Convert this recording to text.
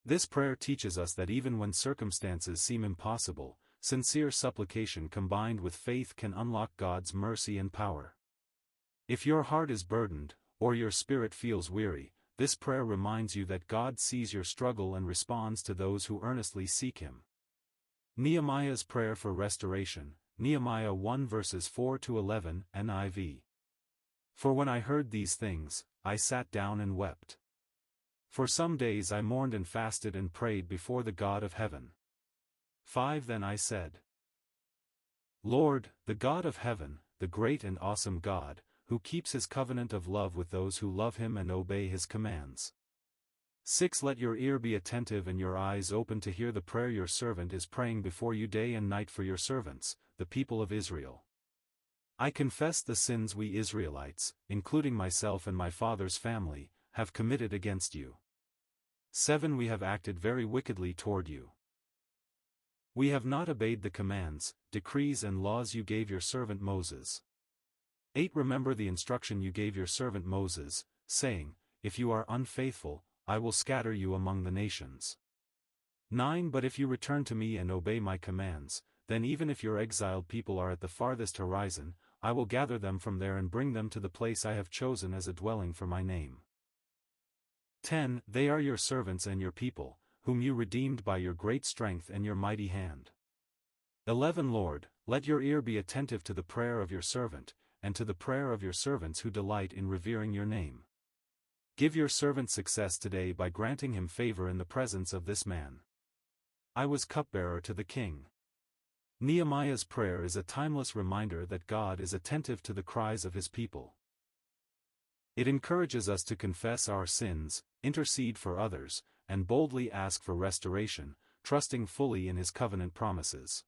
This prayer teaches us that even when circumstances seem impossible, sincere supplication combined with faith can unlock God's mercy and power. If your heart is burdened, or your spirit feels weary, this prayer reminds you that God sees your struggle and responds to those who earnestly seek Him. Nehemiah's prayer for restoration, Nehemiah 1 verses 4-11, NIV. For when I heard these things, I sat down and wept. For some days I mourned and fasted and prayed before the God of heaven. 5 Then I said, Lord, the God of heaven, the great and awesome God, who keeps His covenant of love with those who love Him and obey His commands. 6 Let your ear be attentive and your eyes open to hear the prayer your servant is praying before you day and night for your servants, the people of Israel. I confess the sins we Israelites, including myself and my father's family, have committed against you. 7 We have acted very wickedly toward you. We have not obeyed the commands, decrees and laws you gave your servant Moses. 8 Remember the instruction you gave your servant Moses, saying, If you are unfaithful, I will scatter you among the nations. 9 But if you return to me and obey my commands, then even if your exiled people are at the farthest horizon, I will gather them from there and bring them to the place I have chosen as a dwelling for my name. 10 They are your servants and your people, whom you redeemed by your great strength and your mighty hand. 11 Lord, let your ear be attentive to the prayer of your servant, and to the prayer of your servants who delight in revering your name. Give your servant success today by granting him favor in the presence of this man. I was cupbearer to the king. Nehemiah's prayer is a timeless reminder that God is attentive to the cries of His people. It encourages us to confess our sins, intercede for others, and boldly ask for restoration, trusting fully in His covenant promises.